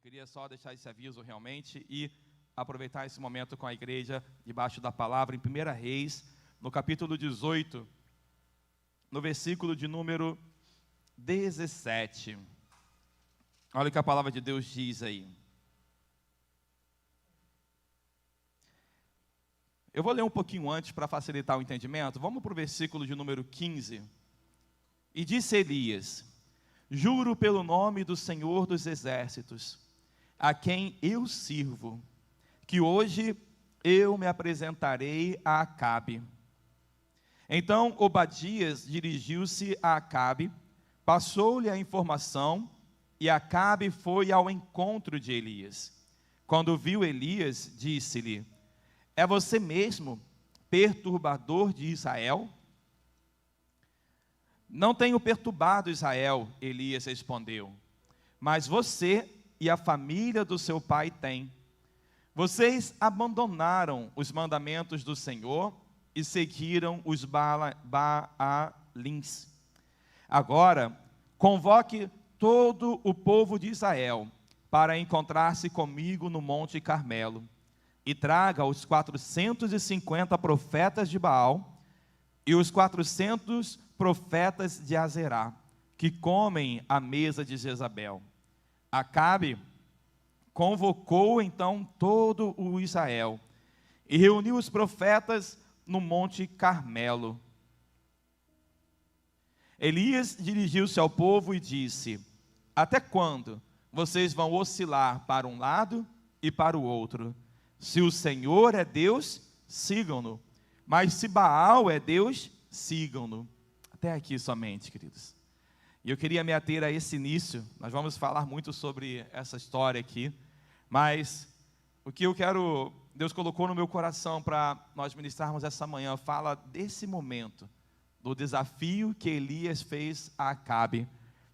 queria só deixar esse aviso realmente e aproveitar esse momento com a igreja debaixo da palavra em 1 Reis, no capítulo 18, no versículo de número 17. Olha o que a palavra de Deus diz aí. Eu vou ler um pouquinho antes para facilitar o entendimento. Vamos para o versículo de número 15. E disse Elias: juro pelo nome do Senhor dos Exércitos, a quem eu sirvo, que hoje eu me apresentarei a Acabe. Então Obadias dirigiu-se a Acabe, passou-lhe a informação, e Acabe foi ao encontro de Elias. Quando viu Elias, disse-lhe: é você mesmo, perturbador de Israel? Não tenho perturbado Israel, Elias respondeu, mas você e a família do seu pai têm. Vocês abandonaram os mandamentos do Senhor e seguiram os Baalins. Agora, convoque todo o povo de Israel para encontrar-se comigo no Monte Carmelo, e traga os 450 profetas de Baal e os 400 profetas de Azerá, que comem à mesa de Jezabel. Acabe convocou então todo o Israel e reuniu os profetas no Monte Carmelo. Elias dirigiu-se ao povo e disse: até quando vocês vão oscilar para um lado e para o outro? Se o Senhor é Deus, sigam-no, mas se Baal é Deus, sigam-no. Até aqui somente, queridos. E eu queria me ater a esse início. Nós vamos falar muito sobre essa história aqui, mas o que eu quero, Deus colocou no meu coração para nós ministrarmos essa manhã, fala desse momento, do desafio que Elias fez a Acabe,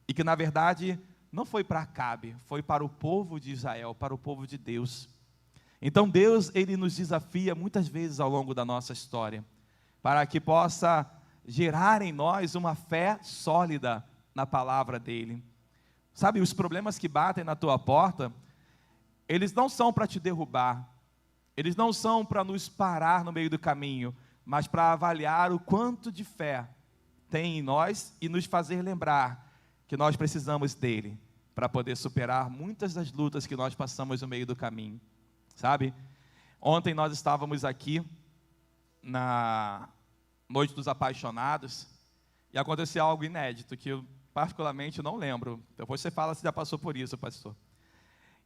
e que na verdade não foi para Acabe, foi para o povo de Israel, para o povo de Deus. Então Deus, Ele nos desafia muitas vezes ao longo da nossa história, para que possa gerar em nós uma fé sólida na palavra dEle. Sabe, os problemas que batem na tua porta, eles não são para te derrubar, eles não são para nos parar no meio do caminho, mas para avaliar o quanto de fé tem em nós e nos fazer lembrar que nós precisamos dEle, para poder superar muitas das lutas que nós passamos no meio do caminho. Sabe, ontem nós estávamos aqui na Noite dos Apaixonados e aconteceu algo inédito que eu particularmente não lembro. Depois você fala se já passou por isso, pastor.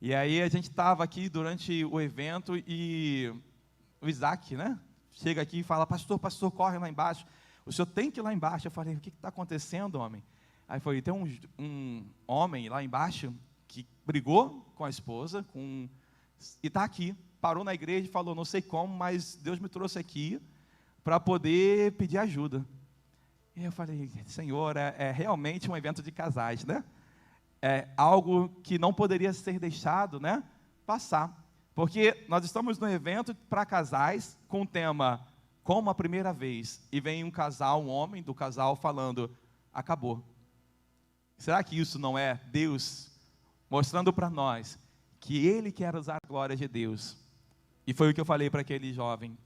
E aí a gente estava aqui durante o evento e o Isaac, né, chega aqui e fala: pastor, corre lá embaixo, o senhor tem que ir lá embaixo. Eu falei: o que está acontecendo, homem? Aí foi: tem um homem lá embaixo que brigou com a esposa, e está aqui, parou na igreja e falou: não sei como, mas Deus me trouxe aqui para poder pedir ajuda. E eu falei: Senhor, é realmente um evento de casais, né? É algo que não poderia ser deixado, né, passar, porque nós estamos no evento para casais com o tema como a primeira vez, e vem um casal, um homem do casal falando: acabou. Será que isso não é Deus mostrando para nós que Ele quer usar a glória de Deus? E foi o que eu falei para aquele jovem,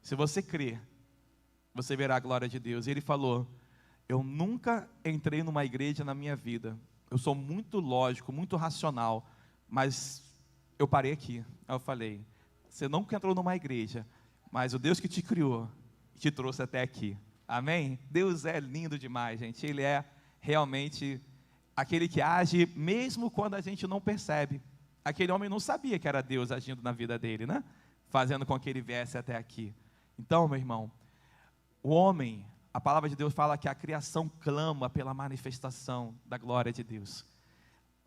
se você crer, você verá a glória de Deus. E ele falou: eu nunca entrei numa igreja na minha vida, eu sou muito lógico, muito racional, mas eu parei aqui. Aí eu falei: você nunca entrou numa igreja, mas o Deus que te criou, te trouxe até aqui. Amém? Deus é lindo demais, gente. Ele é realmente aquele que age mesmo quando a gente não percebe. Aquele homem não sabia que era Deus agindo na vida dele, né? Fazendo com que ele viesse até aqui. Então, meu irmão, o homem, a palavra de Deus fala que a criação clama pela manifestação da glória de Deus.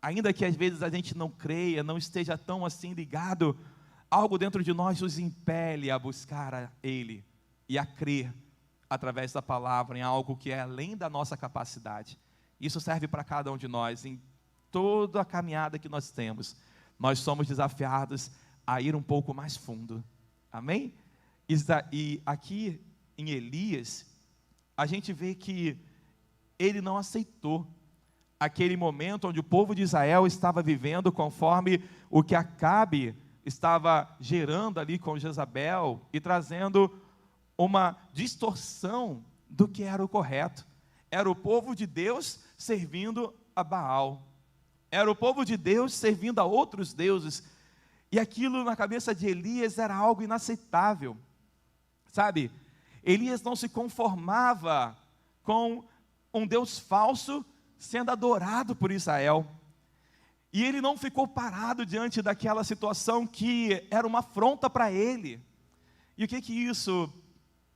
Ainda que às vezes a gente não creia, não esteja tão assim ligado, algo dentro de nós nos impele a buscar a Ele e a crer através da palavra em algo que é além da nossa capacidade. Isso serve para cada um de nós, em toda a caminhada que nós temos. Nós somos desafiados a ir um pouco mais fundo. Amém? E aqui em Elias, a gente vê que ele não aceitou aquele momento onde o povo de Israel estava vivendo conforme o que Acabe estava gerando ali com Jezabel e trazendo uma distorção do que era o correto. Era o povo de Deus servindo a Baal. Era o povo de Deus servindo a outros deuses. E aquilo na cabeça de Elias era algo inaceitável. Sabe? Elias não se conformava com um Deus falso sendo adorado por Israel. E ele não ficou parado diante daquela situação que era uma afronta para ele. E o que isso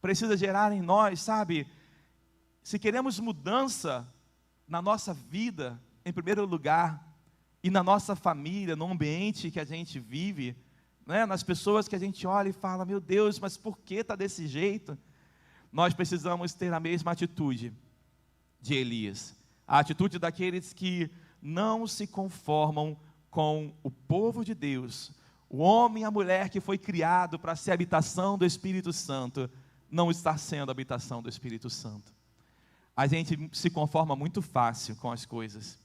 precisa gerar em nós, sabe? Se queremos mudança na nossa vida, em primeiro lugar, e na nossa família, no ambiente que a gente vive, né? Nas pessoas que a gente olha e fala, meu Deus, mas por que está desse jeito? Nós precisamos ter a mesma atitude de Elias. A atitude daqueles que não se conformam com o povo de Deus. O homem e a mulher que foi criado para ser habitação do Espírito Santo, não está sendo habitação do Espírito Santo. A gente se conforma muito fácil com as coisas,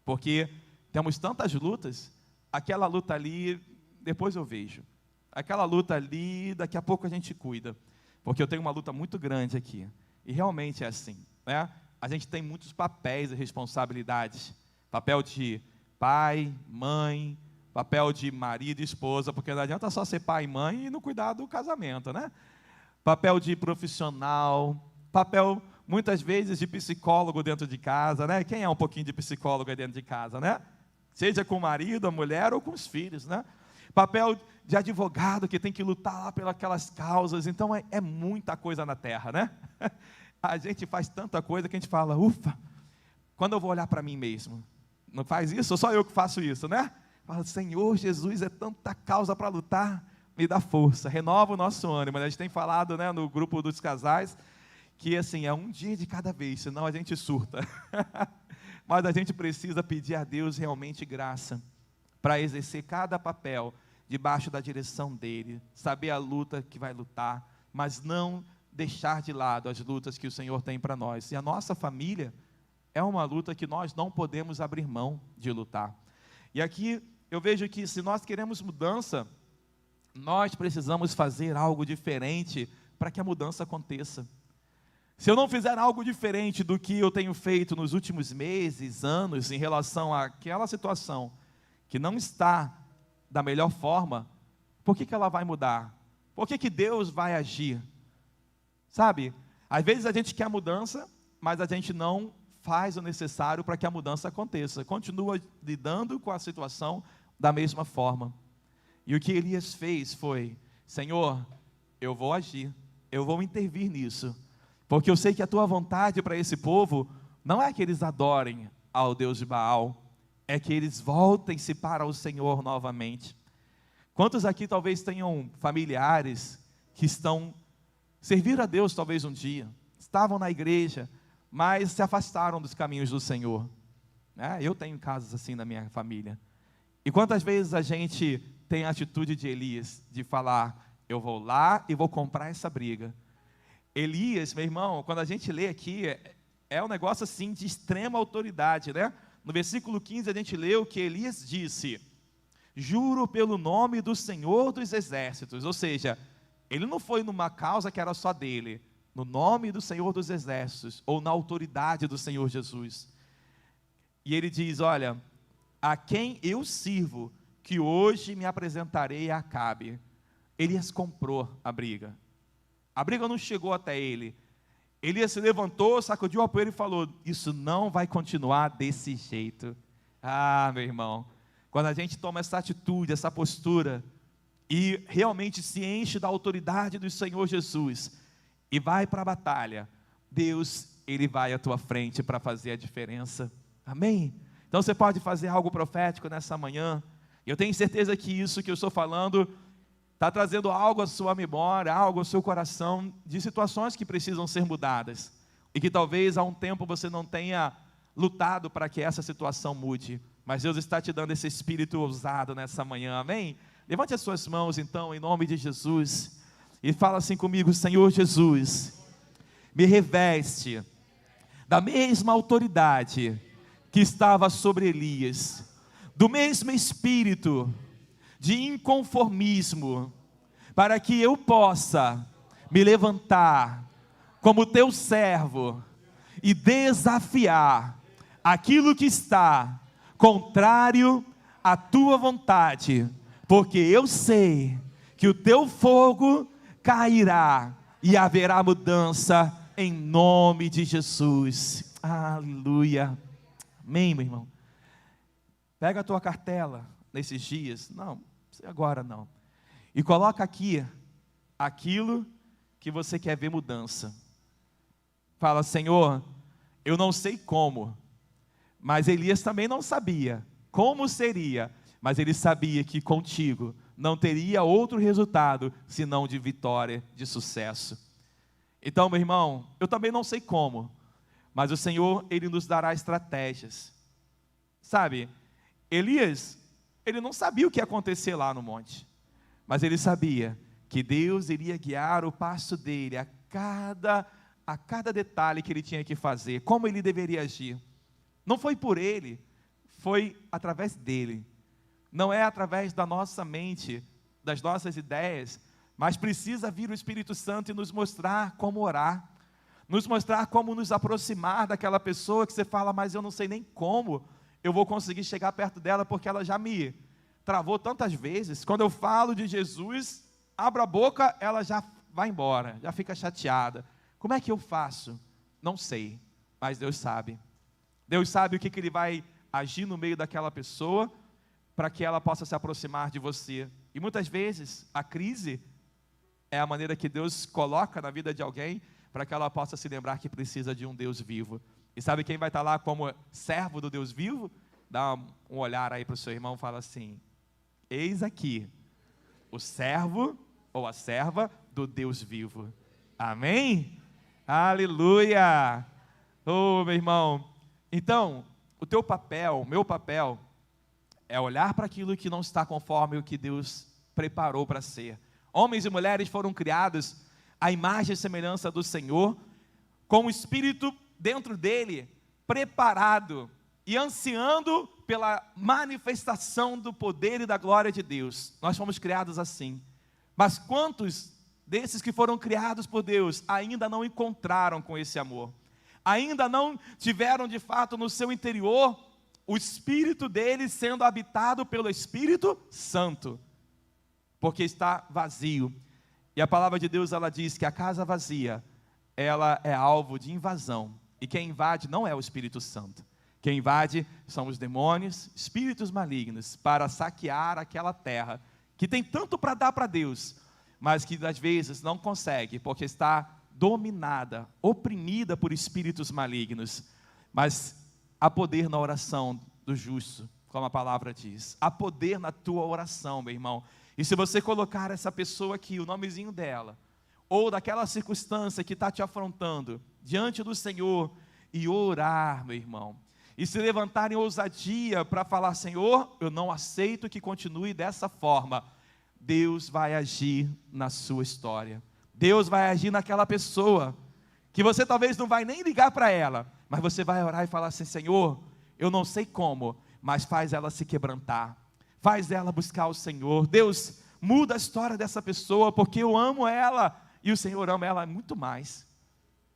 porque temos tantas lutas. Aquela luta ali, depois eu vejo. Aquela luta ali, daqui a pouco a gente cuida, porque eu tenho uma luta muito grande aqui, e realmente é assim, né? A gente tem muitos papéis e responsabilidades, papel de pai, mãe, papel de marido e esposa, porque não adianta só ser pai e mãe e não cuidar do casamento, né? Papel de profissional, papel, muitas vezes, de psicólogo dentro de casa, né? Quem é um pouquinho de psicólogo aí dentro de casa, né? Seja com o marido, a mulher ou com os filhos, né? Papel de advogado que tem que lutar lá pelas aquelas causas. Então, é muita coisa na terra, né? A gente faz tanta coisa que a gente fala, ufa, quando eu vou olhar para mim mesmo, não faz isso? Ou só eu que faço isso, né? Fala, Senhor Jesus, é tanta causa para lutar, me dá força, renova o nosso ânimo. A gente tem falado, né, no grupo dos casais, que assim, é um dia de cada vez, senão a gente surta. Mas a gente precisa pedir a Deus realmente graça, para exercer cada papel, debaixo da direção dEle, saber a luta que vai lutar, mas não deixar de lado as lutas que o Senhor tem para nós. E a nossa família é uma luta que nós não podemos abrir mão de lutar. E aqui eu vejo que se nós queremos mudança, nós precisamos fazer algo diferente para que a mudança aconteça. Se eu não fizer algo diferente do que eu tenho feito nos últimos meses, anos, em relação àquela situação que não está da melhor forma, por que ela vai mudar? Por que Deus vai agir? Sabe, às vezes a gente quer mudança, mas a gente não faz o necessário para que a mudança aconteça. Continua lidando com a situação da mesma forma. E o que Elias fez foi, Senhor, eu vou agir, eu vou intervir nisso, porque eu sei que a tua vontade para esse povo não é que eles adorem ao Deus de Baal, é que eles voltem-se para o Senhor novamente. Quantos aqui talvez tenham familiares que serviram a Deus talvez um dia, estavam na igreja, mas se afastaram dos caminhos do Senhor? Eu tenho casos assim na minha família. E quantas vezes a gente tem a atitude de Elias, de falar, eu vou lá e vou comprar essa briga. Elias, meu irmão, quando a gente lê aqui, é um negócio assim de extrema autoridade, né? No versículo 15 a gente lê o que Elias disse, juro pelo nome do Senhor dos Exércitos, ou seja, ele não foi numa causa que era só dele, no nome do Senhor dos Exércitos, ou na autoridade do Senhor Jesus. E ele diz, olha, a quem eu sirvo, que hoje me apresentarei a Acabe. Elias comprou a briga não chegou até ele. Elias se levantou, sacudiu a poeira e falou, isso não vai continuar desse jeito. Meu irmão, quando a gente toma essa atitude, essa postura, e realmente se enche da autoridade do Senhor Jesus, e vai para a batalha, Deus, Ele vai à tua frente para fazer a diferença. Amém? Então você pode fazer algo profético nessa manhã. Eu tenho certeza que isso que eu estou falando está trazendo algo à sua memória, algo ao seu coração, de situações que precisam ser mudadas, e que talvez há um tempo você não tenha lutado para que essa situação mude, mas Deus está te dando esse espírito ousado nessa manhã, amém? Levante as suas mãos então, em nome de Jesus, e fala assim comigo, Senhor Jesus, me reveste da mesma autoridade que estava sobre Elias, do mesmo espírito de inconformismo, para que eu possa me levantar como teu servo e desafiar aquilo que está contrário à tua vontade, porque eu sei que o teu fogo cairá e haverá mudança em nome de Jesus. Aleluia. Amém, meu irmão. Pega a tua cartela nesses dias, não, agora não, e coloca aqui aquilo que você quer ver mudança. Fala: Senhor, eu não sei como, mas Elias também não sabia como seria, mas ele sabia que contigo não teria outro resultado senão de vitória, de sucesso. Então, meu irmão, eu também não sei como, mas o Senhor, Ele nos dará estratégias. Sabe, Elias, ele não sabia o que ia acontecer lá no monte, mas ele sabia que Deus iria guiar o passo dele a cada detalhe que ele tinha que fazer, como ele deveria agir. Não foi por ele, foi através dele. Não é através da nossa mente, das nossas ideias, mas precisa vir o Espírito Santo e nos mostrar como orar, nos mostrar como nos aproximar daquela pessoa que você fala: mas eu não sei nem como eu vou conseguir chegar perto dela, porque ela já me travou tantas vezes. Quando eu falo de Jesus, abro a boca, ela já vai embora, já fica chateada. Como é que eu faço? Não sei, mas Deus sabe. Deus sabe o que Ele vai agir no meio daquela pessoa, para que ela possa se aproximar de você. E muitas vezes, a crise é a maneira que Deus coloca na vida de alguém, para que ela possa se lembrar que precisa de um Deus vivo. E sabe quem vai estar lá como servo do Deus vivo? Dá um olhar aí para o seu irmão e fala assim: eis aqui o servo ou a serva do Deus vivo. Amém? Aleluia! Oh, meu irmão, então, o teu papel, o meu papel, é olhar para aquilo que não está conforme o que Deus preparou para ser. Homens e mulheres foram criados à imagem e semelhança do Senhor, com o Espírito dentro dele, preparado e ansiando pela manifestação do poder e da glória de Deus. Nós fomos criados assim. Mas quantos desses que foram criados por Deus ainda não encontraram com esse amor? Ainda não tiveram de fato no seu interior o Espírito dele sendo habitado pelo Espírito Santo, porque está vazio. E a palavra de Deus, ela diz que a casa vazia, ela é alvo de invasão, e quem invade não é o Espírito Santo. Quem invade são os demônios, espíritos malignos, para saquear aquela terra, que tem tanto para dar para Deus, mas que às vezes não consegue, porque está dominada, oprimida por espíritos malignos. Mas há poder na oração do justo, como a palavra diz. Há poder na tua oração, meu irmão. E se você colocar essa pessoa aqui, o nomezinho dela, ou daquela circunstância que está te afrontando, diante do Senhor, e orar, meu irmão, e se levantar em ousadia para falar: Senhor, eu não aceito que continue dessa forma, Deus vai agir na sua história. Deus vai agir naquela pessoa, que você talvez não vai nem ligar para ela, mas você vai orar e falar assim: Senhor, eu não sei como, mas faz ela se quebrantar, faz ela buscar o Senhor. Deus, muda a história dessa pessoa, porque eu amo ela, e o Senhor ama ela muito mais,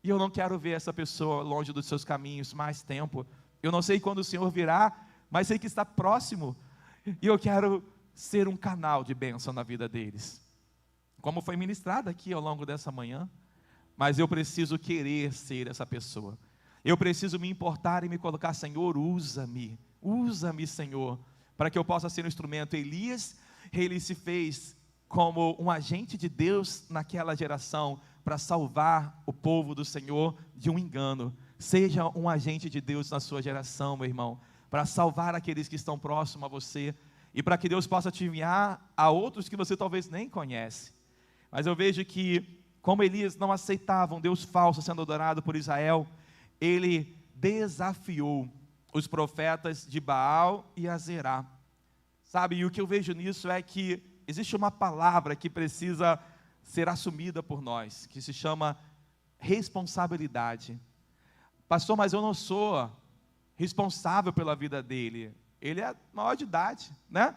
e eu não quero ver essa pessoa longe dos seus caminhos mais tempo. Eu não sei quando o Senhor virá, mas sei que está próximo, e eu quero ser um canal de bênção na vida deles, como foi ministrado aqui ao longo dessa manhã. Mas eu preciso querer ser essa pessoa, eu preciso me importar e me colocar: Senhor, usa-me, Senhor, para que eu possa ser um instrumento. Elias, ele se fez como um agente de Deus naquela geração, para salvar o povo do Senhor de um engano. Seja um agente de Deus na sua geração, meu irmão, para salvar aqueles que estão próximos a você, e para que Deus possa te enviar a outros que você talvez nem conhece. Mas eu vejo que, como Elias não aceitava um Deus falso sendo adorado por Israel, ele desafiou os profetas de Baal e Azerá. Sabe, e o que eu vejo nisso é que existe uma palavra que precisa ser assumida por nós, que se chama responsabilidade. Pastor, mas eu não sou responsável pela vida dele. Ele é maior de idade, né?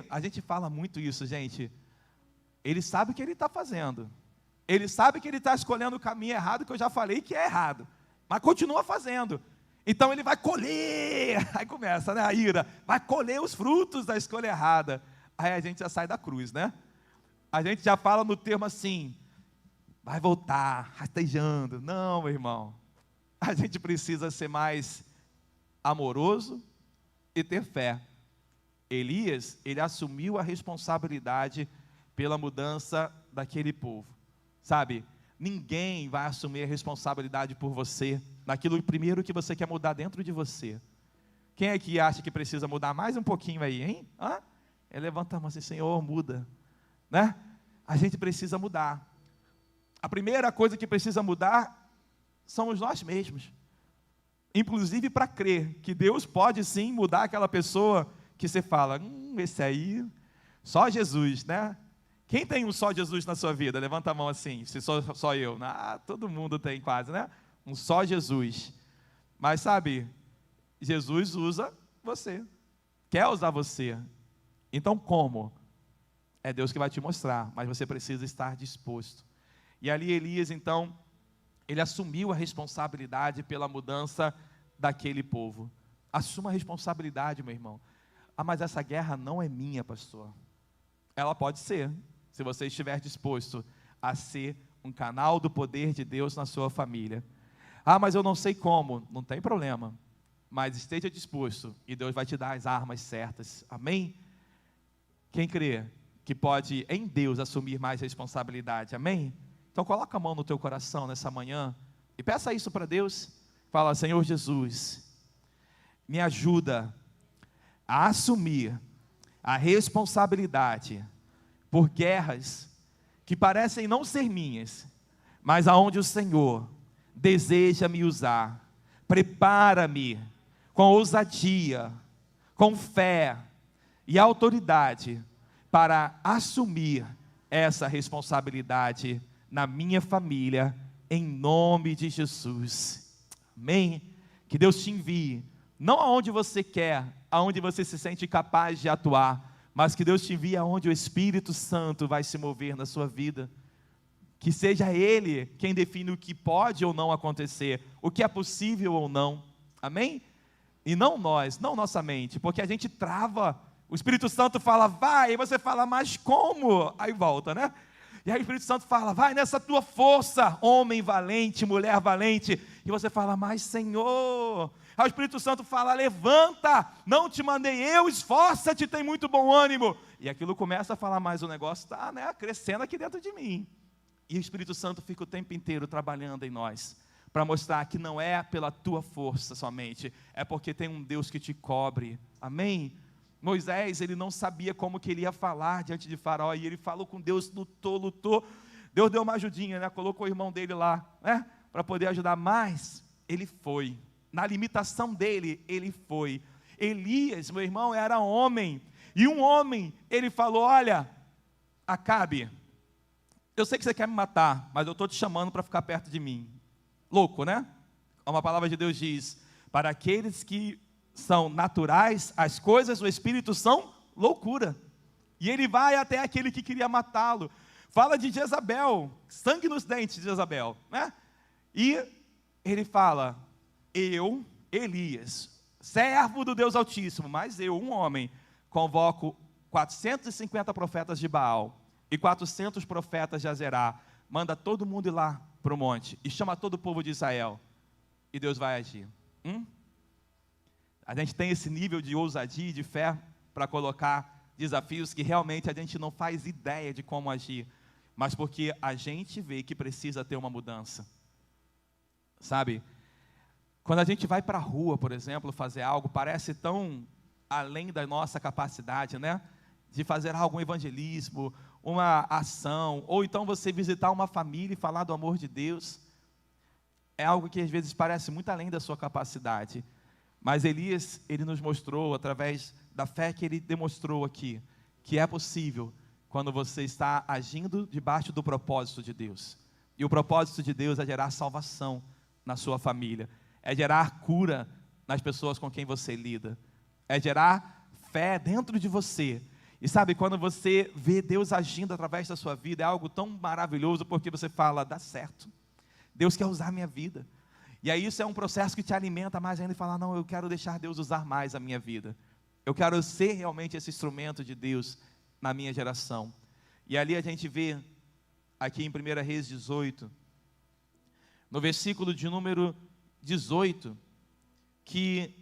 A gente fala muito isso, gente. Ele sabe o que ele está fazendo. Ele sabe que ele está escolhendo o caminho errado, que eu já falei que é errado. Mas continua fazendo. Então ele vai colher. Aí começa, né, a ira. Vai colher os frutos da escolha errada. Aí a gente já sai da cruz, né? A gente já fala no termo assim, vai voltar, rastejando. Não, meu irmão. A gente precisa ser mais amoroso e ter fé. Elias, ele assumiu a responsabilidade pela mudança daquele povo. Sabe, ninguém vai assumir a responsabilidade por você, naquilo primeiro que você quer mudar dentro de você. Quem é que acha que precisa mudar mais um pouquinho aí, hein? Levanta a mão assim, Senhor, muda. Né? A gente precisa mudar. A primeira coisa que precisa mudar somos nós mesmos. Inclusive para crer que Deus pode sim mudar aquela pessoa que você fala, esse aí, só Jesus, né? Quem tem um só Jesus na sua vida? Levanta a mão assim, se só eu. Todo mundo tem quase, né? Um só Jesus. Mas sabe, Jesus usa você, quer usar você. Então como? É Deus que vai te mostrar, mas você precisa estar disposto. E ali Elias, então, ele assumiu a responsabilidade pela mudança daquele povo. Assuma a responsabilidade, meu irmão. Mas essa guerra não é minha, pastor. Ela pode ser, se você estiver disposto a ser um canal do poder de Deus na sua família. Mas eu não sei como. Não tem problema. Mas esteja disposto e Deus vai te dar as armas certas. Amém? Quem crê que pode em Deus assumir mais responsabilidade? Amém? Então coloca a mão no teu coração nessa manhã e peça isso para Deus. Fala, Senhor Jesus, me ajuda a assumir a responsabilidade por guerras que parecem não ser minhas, mas aonde o Senhor deseja me usar. Prepara-me com ousadia, com fé e autoridade para assumir essa responsabilidade na minha família, em nome de Jesus. Amém? Que Deus te envie, não aonde você quer, aonde você se sente capaz de atuar, mas que Deus te envie aonde o Espírito Santo vai se mover na sua vida. Que seja Ele quem define o que pode ou não acontecer, o que é possível ou não. Amém? E não nós, não nossa mente, porque a gente trava. O Espírito Santo fala, vai, e você fala, mas como? Aí volta, né? E aí o Espírito Santo fala, vai nessa tua força, homem valente, mulher valente. E você fala, mas Senhor. Aí o Espírito Santo fala, levanta, não te mandei eu, esforça-te, tem muito bom ânimo. E aquilo começa a falar, mas o negócio está, né, crescendo aqui dentro de mim. E o Espírito Santo fica o tempo inteiro trabalhando em nós, para mostrar que não é pela tua força somente, é porque tem um Deus que te cobre. Amém? Moisés, ele não sabia como que ele ia falar diante de Faraó, e ele falou com Deus, lutou. Deus deu uma ajudinha, né? Colocou o irmão dele lá, né? Para poder ajudar, mas ele foi. Na limitação dele, ele foi. Elias, meu irmão, era homem, e um homem, ele falou, olha, Acabe, eu sei que você quer me matar, mas eu estou te chamando para ficar perto de mim. Louco, né? Uma palavra de Deus diz, para aqueles que são naturais, as coisas do Espírito são loucura. E ele vai até aquele que queria matá-lo. Fala de Jezabel, sangue nos dentes de Jezabel, né? E ele fala, eu, Elias, servo do Deus Altíssimo, mas eu, um homem, convoco 450 profetas de Baal e 400 profetas de Azerá, manda todo mundo ir lá para o monte e chama todo o povo de Israel, e Deus vai agir. A gente tem esse nível de ousadia e de fé para colocar desafios que realmente a gente não faz ideia de como agir, mas porque a gente vê que precisa ter uma mudança. Sabe, quando a gente vai para a rua, por exemplo, fazer algo, parece tão além da nossa capacidade, né? De fazer algum evangelismo, uma ação, ou então você visitar uma família e falar do amor de Deus, é algo que às vezes parece muito além da sua capacidade. Mas Elias, ele nos mostrou, através da fé que ele demonstrou aqui, que é possível quando você está agindo debaixo do propósito de Deus. E o propósito de Deus é gerar salvação na sua família, é gerar cura nas pessoas com quem você lida. É gerar fé dentro de você. E sabe, quando você vê Deus agindo através da sua vida, é algo tão maravilhoso, porque você fala, dá certo. Deus quer usar a minha vida. E aí isso é um processo que te alimenta mais ainda e fala, não, eu quero deixar Deus usar mais a minha vida. Eu quero ser realmente esse instrumento de Deus na minha geração. E ali a gente vê, aqui em 1 Reis 18, no versículo de número 18, que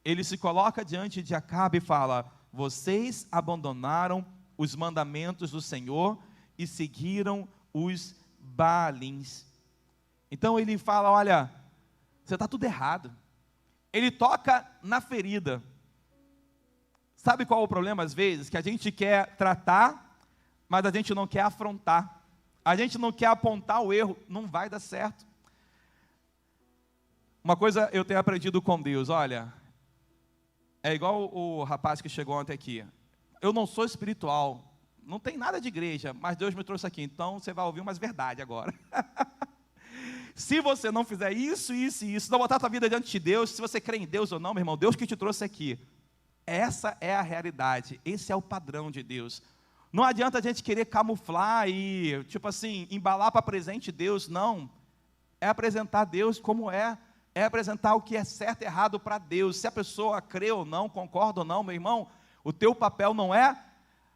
ele se coloca diante de Acabe e fala, vocês abandonaram os mandamentos do Senhor e seguiram os Baalins. Então ele fala, olha, você está tudo errado. Ele toca na ferida. Sabe qual é o problema às vezes? Que a gente quer tratar, mas a gente não quer afrontar. A gente não quer apontar o erro, não vai dar certo. Uma coisa eu tenho aprendido com Deus, olha, é igual o rapaz que chegou ontem aqui. Eu não sou espiritual, não tem nada de igreja, mas Deus me trouxe aqui, então você vai ouvir umas verdades agora. Se você não fizer isso, isso e isso, não botar a tua vida diante de Deus, se você crê em Deus ou não, meu irmão, Deus que te trouxe aqui. Essa é a realidade, esse é o padrão de Deus. Não adianta a gente querer camuflar e, tipo assim, embalar para presente Deus, não. É apresentar Deus como é apresentar o que é certo e errado para Deus. Se a pessoa crê ou não, concorda ou não, meu irmão, o teu papel não é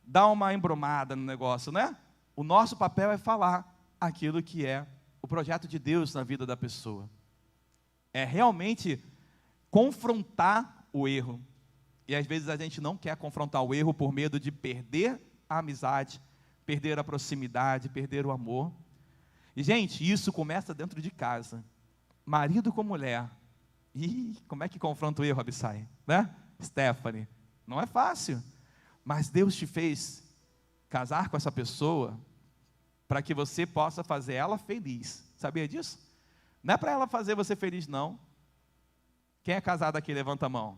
dar uma embromada no negócio, né? O nosso papel é falar aquilo que é o projeto de Deus na vida da pessoa. É realmente confrontar o erro. E às vezes a gente não quer confrontar o erro por medo de perder a amizade, perder a proximidade, perder o amor. E, gente, isso começa dentro de casa. Marido com mulher. E como é que confronta o erro, Abissai? Né? Stephanie. Não é fácil. Mas Deus te fez casar com essa pessoa para que você possa fazer ela feliz. Sabia disso? Não é para ela fazer você feliz, não. Quem é casado aqui, levanta a mão.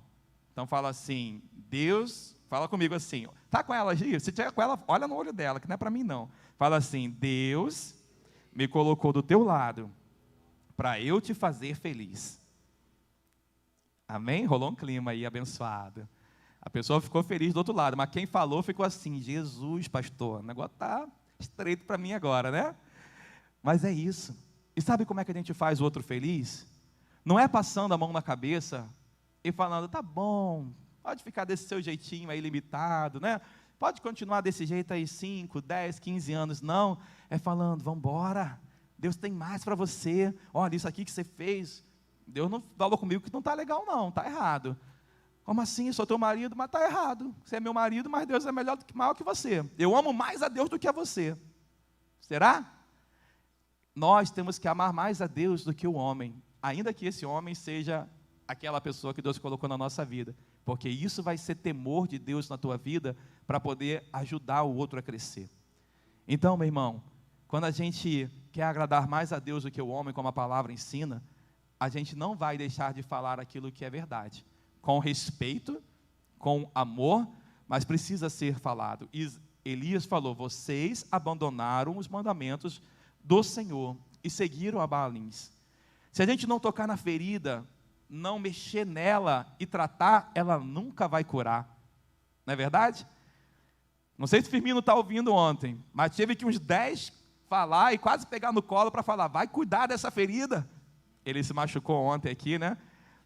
Então fala assim, Deus, fala comigo assim, está com ela, Gil? Se tiver com ela, olha no olho dela, que não é para mim não. Fala assim, Deus me colocou do teu lado, para eu te fazer feliz. Amém? Rolou um clima aí abençoado. A pessoa ficou feliz do outro lado, mas quem falou ficou assim, Jesus, pastor, o negócio está estreito para mim agora, né? Mas é isso. E sabe como é que a gente faz o outro feliz? Não é passando a mão na cabeça e falando, tá bom, pode ficar desse seu jeitinho aí limitado, né? Pode continuar desse jeito aí 5, 10, 15 anos. Não, é falando, vamos embora, Deus tem mais para você. Olha, isso aqui que você fez, Deus não falou comigo que não está legal não, está errado. Como assim? Eu sou teu marido, mas está errado. Você é meu marido, mas Deus é maior que você. Eu amo mais a Deus do que a você. Será? Nós temos que amar mais a Deus do que o homem, ainda que esse homem seja aquela pessoa que Deus colocou na nossa vida, porque isso vai ser temor de Deus na tua vida, para poder ajudar o outro a crescer. Então, meu irmão, quando a gente quer agradar mais a Deus do que o homem, como a palavra ensina, a gente não vai deixar de falar aquilo que é verdade, com respeito, com amor, mas precisa ser falado. E Elias falou, vocês abandonaram os mandamentos do Senhor e seguiram a Baalins. Se a gente não tocar na ferida, não mexer nela e tratar, ela nunca vai curar. Não é verdade? Não sei se o Firmino está ouvindo ontem, mas teve que uns 10 falar e quase pegar no colo para falar, vai cuidar dessa ferida. Ele se machucou ontem aqui, né?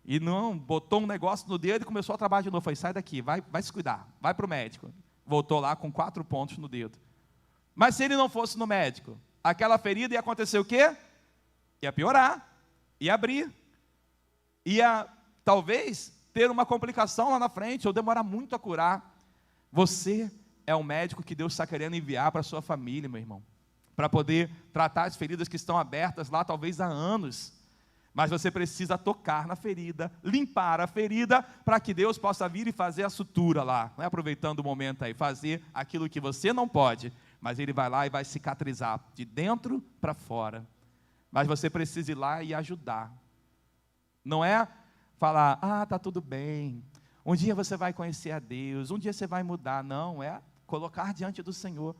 E não, botou um negócio no dedo e começou a trabalhar de novo. Foi, sai daqui, vai se cuidar, vai para o médico. Voltou lá com 4 pontos no dedo. Mas se ele não fosse no médico, aquela ferida ia acontecer o quê? Ia piorar, ia abrir. Ia, talvez, ter uma complicação lá na frente, ou demorar muito a curar. Você é o médico que Deus está querendo enviar para a sua família, meu irmão, para poder tratar as feridas que estão abertas lá, talvez há anos. Mas você precisa tocar na ferida, limpar a ferida, para que Deus possa vir e fazer a sutura lá, não é? Aproveitando o momento aí, fazer aquilo que você não pode, mas Ele vai lá e vai cicatrizar, de dentro para fora. Mas você precisa ir lá e ajudar. Não é falar, está tudo bem, um dia você vai conhecer a Deus, um dia você vai mudar. Não, é colocar diante do Senhor.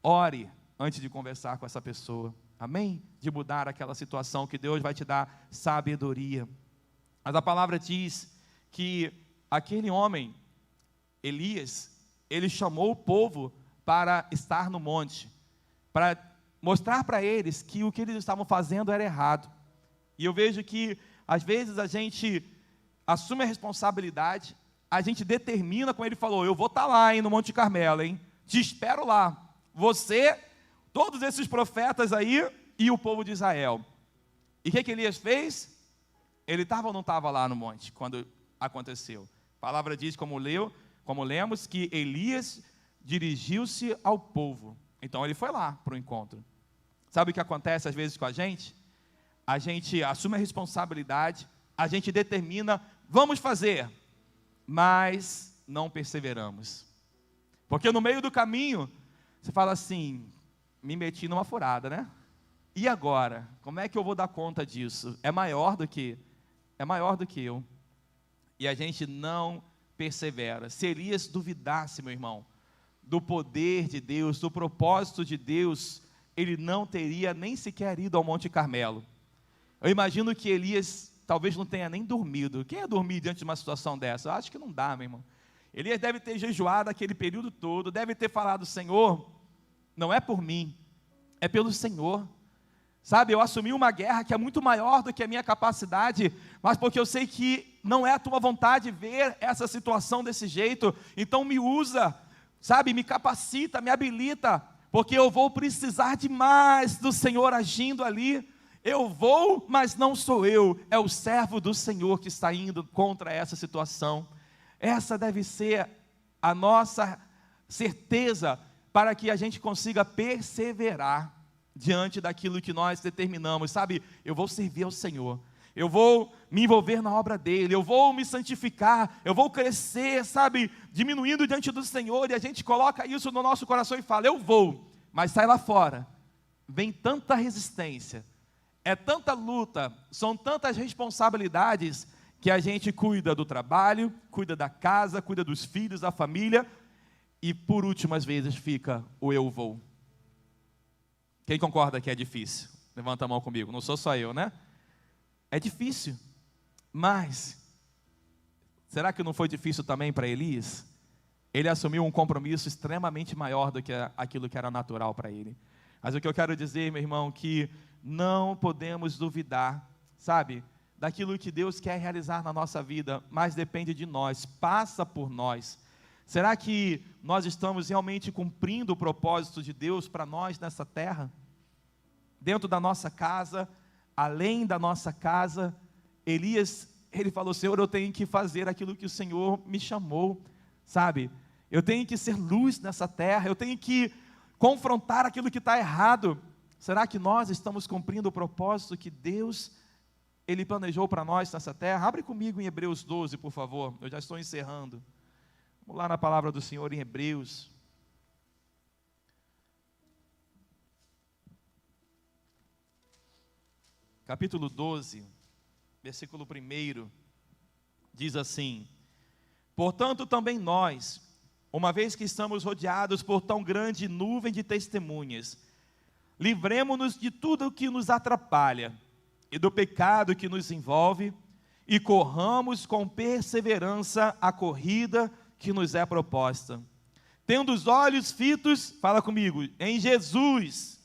Ore antes de conversar com essa pessoa, amém? De mudar aquela situação, que Deus vai te dar sabedoria. Mas a palavra diz que aquele homem, Elias, ele chamou o povo para estar no monte, para mostrar para eles que o que eles estavam fazendo era errado. E eu vejo que, às vezes, a gente assume a responsabilidade, a gente determina, como ele falou, eu vou estar lá, no Monte Carmelo, te espero lá, você, todos esses profetas aí, e o povo de Israel. E o que Elias fez? Ele estava ou não estava lá no monte, quando aconteceu? A palavra diz, como lemos, que Elias dirigiu-se ao povo. Então ele foi lá para o encontro. Sabe o que acontece às vezes com a gente? A gente assume a responsabilidade, a gente determina, vamos fazer, mas não perseveramos. Porque no meio do caminho, você fala assim, me meti numa furada, né? E agora? Como é que eu vou dar conta disso? É maior do que eu. E a gente não persevera. Se Elias duvidasse, meu irmão, do poder de Deus, do propósito de Deus, ele não teria nem sequer ido ao Monte Carmelo. Eu imagino que Elias talvez não tenha nem dormido. Quem ia dormir diante de uma situação dessa? Eu acho que não dá, meu irmão. Elias deve ter jejuado aquele período todo, deve ter falado, Senhor, não é por mim, é pelo Senhor. Sabe, eu assumi uma guerra que é muito maior do que a minha capacidade, mas porque eu sei que não é a tua vontade ver essa situação desse jeito, então me usa, sabe, me capacita, me habilita, porque eu vou precisar demais do Senhor agindo ali. Eu vou, mas não sou eu, é o servo do Senhor que está indo contra essa situação. Essa deve ser a nossa certeza para que a gente consiga perseverar diante daquilo que nós determinamos, sabe? Eu vou servir ao Senhor, eu vou me envolver na obra dEle, eu vou me santificar, eu vou crescer, sabe? Diminuindo diante do Senhor, e a gente coloca isso no nosso coração e fala, eu vou, mas sai lá fora, vem tanta resistência, é tanta luta, são tantas responsabilidades, que a gente cuida do trabalho, cuida da casa, cuida dos filhos, da família, e por últimas vezes fica o eu vou. Quem concorda que é difícil? Levanta a mão comigo, não sou só eu, né? É difícil, mas será que não foi difícil também para Elias? Ele assumiu um compromisso extremamente maior do que aquilo que era natural para ele. Mas o que eu quero dizer, meu irmão, que não podemos duvidar, sabe, daquilo que Deus quer realizar na nossa vida, mas depende de nós, passa por nós. Será que nós estamos realmente cumprindo o propósito de Deus para nós nessa terra? Dentro da nossa casa, além da nossa casa, Elias, ele falou, Senhor, eu tenho que fazer aquilo que o Senhor me chamou, sabe? Eu tenho que ser luz nessa terra, eu tenho que confrontar aquilo que está errado. Será que nós estamos cumprindo o propósito que Deus, Ele planejou para nós nessa terra? Abre comigo em Hebreus 12, por favor, eu já estou encerrando. Vamos lá na palavra do Senhor em Hebreus. Capítulo 12, versículo 1, diz assim, portanto também nós, uma vez que estamos rodeados por tão grande nuvem de testemunhas, livremo-nos de tudo o que nos atrapalha, e do pecado que nos envolve, e corramos com perseverança a corrida que nos é proposta, tendo os olhos fitos, fala comigo, em Jesus,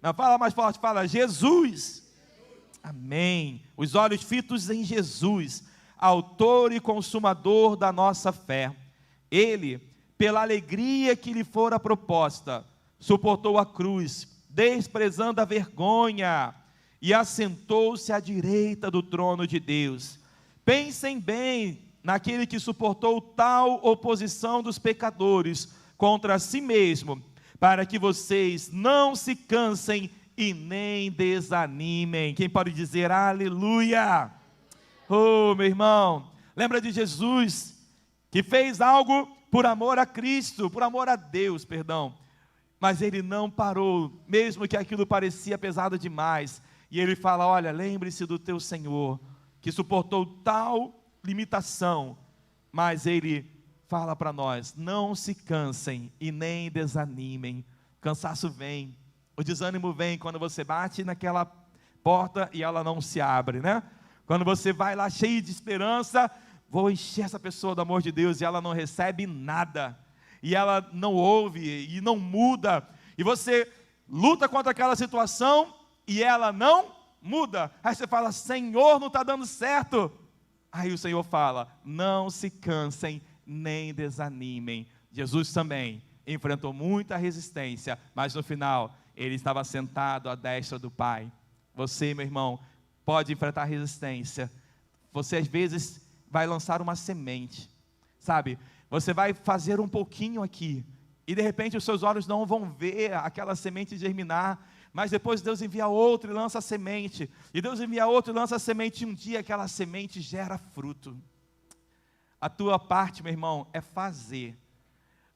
não, fala mais forte, fala Jesus, amém, os olhos fitos em Jesus, autor e consumador da nossa fé. Ele, pela alegria que lhe fora proposta, suportou a cruz, desprezando a vergonha, e assentou-se à direita do trono de Deus. Pensem bem naquele que suportou tal oposição dos pecadores contra si mesmo, para que vocês não se cansem e nem desanimem. Quem pode dizer aleluia? Oh, meu irmão, lembra de Jesus, que fez algo por amor a Cristo, por amor a Deus, perdão, mas ele não parou, mesmo que aquilo parecia pesado demais, e ele fala, olha, lembre-se do teu Senhor, que suportou tal limitação, mas ele fala para nós, não se cansem e nem desanimem. O cansaço vem, o desânimo vem quando você bate naquela porta e ela não se abre, né? Quando você vai lá cheio de esperança, vou encher essa pessoa do amor de Deus, e ela não recebe nada, e ela não ouve, e não muda, e você luta contra aquela situação, e ela não muda. Aí você fala: Senhor, não está dando certo. Aí o Senhor fala: não se cansem, nem desanimem. Jesus também enfrentou muita resistência, mas no final, ele estava sentado à destra do Pai. Você, meu irmão, pode enfrentar resistência. Você às vezes vai lançar uma semente, sabe? Você vai fazer um pouquinho aqui, e de repente os seus olhos não vão ver aquela semente germinar, mas depois Deus envia outro e lança a semente, e Deus envia outro e lança a semente, e um dia aquela semente gera fruto. A tua parte, meu irmão, é fazer.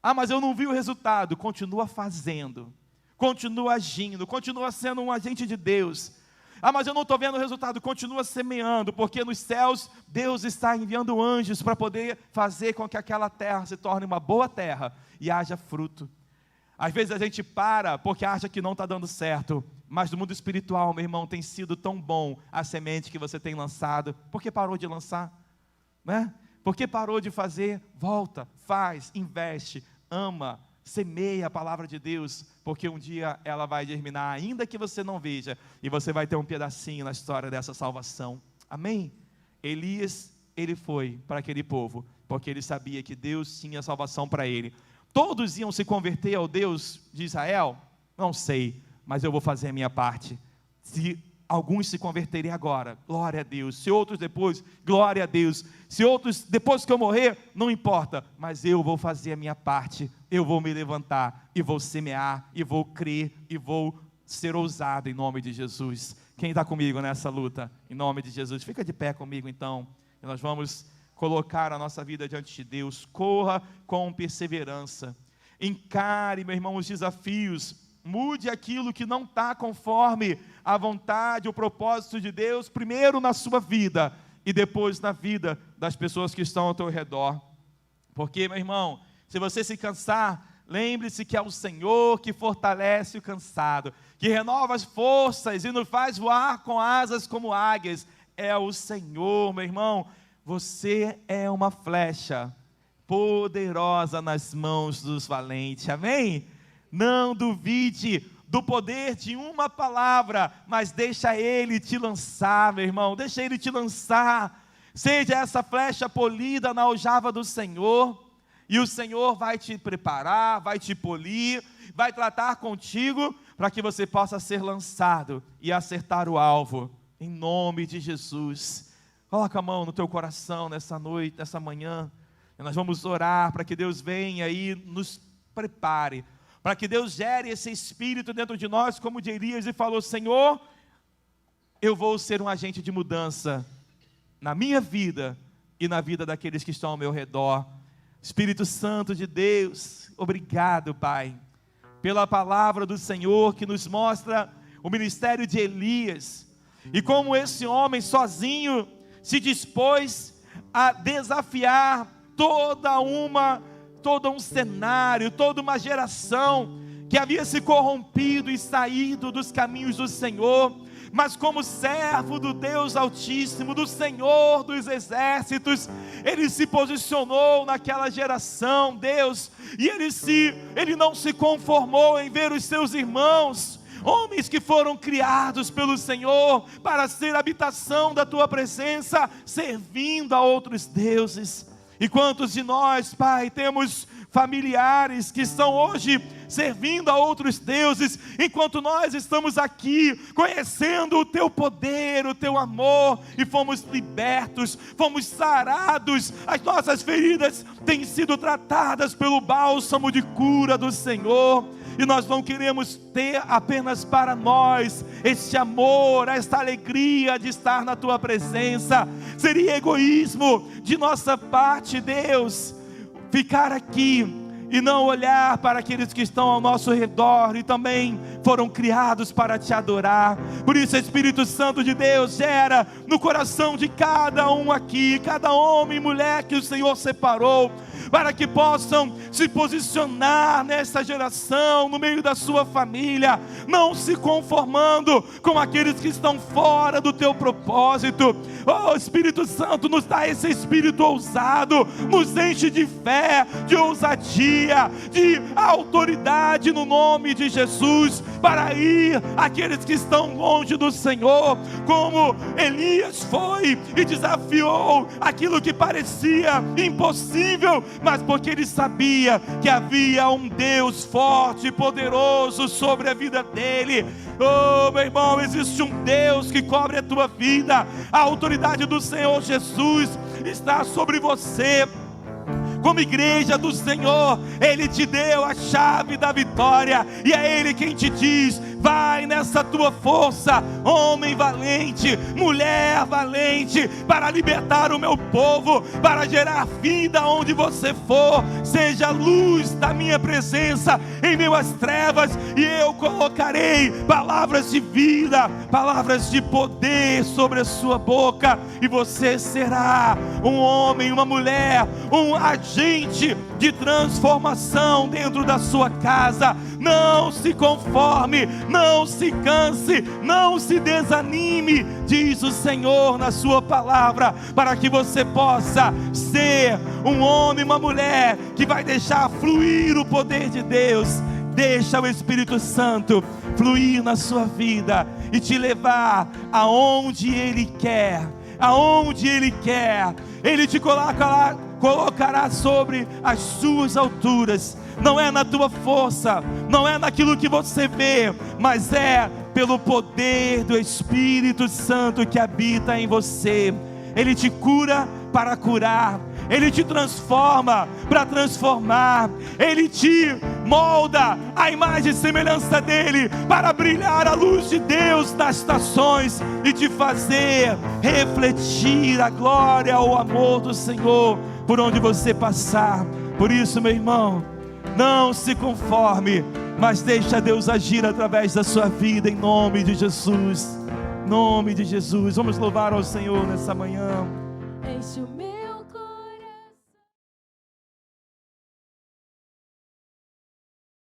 Ah, mas eu não vi o resultado. Continua fazendo, continua agindo, continua sendo um agente de Deus. Ah, mas eu não estou vendo o resultado. Continua semeando, porque nos céus Deus está enviando anjos para poder fazer com que aquela terra se torne uma boa terra e haja fruto. Às vezes a gente para porque acha que não está dando certo, mas no mundo espiritual, meu irmão, tem sido tão bom a semente que você tem lançado. Por que parou de lançar? Né? Por que parou de fazer? Volta, faz, investe, ama, semeia a palavra de Deus, porque um dia ela vai germinar, ainda que você não veja, e você vai ter um pedacinho na história dessa salvação. Amém? Elias, ele foi para aquele povo, porque ele sabia que Deus tinha salvação para ele. Todos iam se converter ao Deus de Israel? Não sei, mas eu vou fazer a minha parte. Se alguns se converterem agora, glória a Deus. Se outros depois, glória a Deus. Se outros depois que eu morrer, não importa, mas eu vou fazer a minha parte. Eu vou me levantar e vou semear, e vou crer, e vou ser ousado em nome de Jesus. Quem está comigo nessa luta? Em nome de Jesus, fica de pé comigo então, e nós vamos colocar a nossa vida diante de Deus. Corra com perseverança, encare, meu irmão, os desafios, mude aquilo que não está conforme a vontade, o propósito de Deus, primeiro na sua vida, e depois na vida das pessoas que estão ao teu redor, porque, meu irmão, se você se cansar, lembre-se que é o Senhor que fortalece o cansado, que renova as forças e nos faz voar com asas como águias. É o Senhor, meu irmão. Você é uma flecha poderosa nas mãos dos valentes, amém? Não duvide do poder de uma palavra, mas deixa Ele te lançar, meu irmão, deixa Ele te lançar. Seja essa flecha polida na aljava do Senhor, e o Senhor vai te preparar, vai te polir, vai tratar contigo, para que você possa ser lançado e acertar o alvo, em nome de Jesus. Coloca a mão no teu coração nessa noite, nessa manhã, e nós vamos orar para que Deus venha e nos prepare, para que Deus gere esse espírito dentro de nós, como de Elias, e falou: Senhor, eu vou ser um agente de mudança na minha vida e na vida daqueles que estão ao meu redor. Espírito Santo de Deus, obrigado, Pai, pela palavra do Senhor que nos mostra o ministério de Elias, e como esse homem sozinho se dispôs a desafiar todo um cenário, toda uma geração que havia se corrompido e saído dos caminhos do Senhor, mas como servo do Deus Altíssimo, do Senhor dos Exércitos, ele se posicionou naquela geração, Deus, e ele não se conformou em ver os seus irmãos, homens que foram criados pelo Senhor para ser habitação da tua presença, servindo a outros deuses. E quantos de nós, Pai, temos familiares que estão hoje servindo a outros deuses, enquanto nós estamos aqui conhecendo o teu poder, o teu amor, e fomos libertos, fomos sarados, as nossas feridas têm sido tratadas pelo bálsamo de cura do Senhor. E nós não queremos ter apenas para nós este amor, esta alegria de estar na tua presença. Seria egoísmo de nossa parte, Deus, ficar aqui e não olhar para aqueles que estão ao nosso redor, e também foram criados para te adorar. Por isso, Espírito Santo de Deus, gera no coração de cada um aqui, cada homem e mulher que o Senhor separou, para que possam se posicionar nessa geração, no meio da sua família, não se conformando com aqueles que estão fora do teu propósito. Oh, Espírito Santo, nos dá esse espírito ousado, nos enche de fé, de ousadia, de autoridade no nome de Jesus, para ir àqueles que estão longe do Senhor, como Elias foi e desafiou aquilo que parecia impossível, mas porque ele sabia que havia um Deus forte e poderoso sobre a vida dele. Oh, meu irmão, existe um Deus que cobre a tua vida. A autoridade do Senhor Jesus está sobre você. Como igreja do Senhor, Ele te deu a chave da vitória, e é Ele quem te diz: vai nessa tua força, homem valente, mulher valente, para libertar o meu povo, para gerar vida onde você for. Seja a luz da minha presença em meio às trevas, e eu colocarei palavras de vida, palavras de poder sobre a sua boca, e você será um homem, uma mulher, um agente de transformação dentro da sua casa. Não se conforme, não se canse, não se desanime, diz o Senhor na sua palavra, para que você possa ser um homem, uma mulher que vai deixar fluir o poder de Deus. Deixa o Espírito Santo fluir na sua vida e te levar aonde Ele quer, aonde Ele quer. Ele te colocará sobre as suas alturas. Não é na tua força, não é naquilo que você vê, mas é pelo poder do Espírito Santo que habita em você. Ele te cura para curar, Ele te transforma para transformar, Ele te molda a imagem e semelhança dEle, para brilhar a luz de Deus nas nações e te fazer refletir a glória, o amor do Senhor por onde você passar. Por isso, meu irmão, não se conforme, mas deixa Deus agir através da sua vida, em nome de Jesus. Em nome de Jesus. Vamos louvar ao Senhor nessa manhã. Enche o meu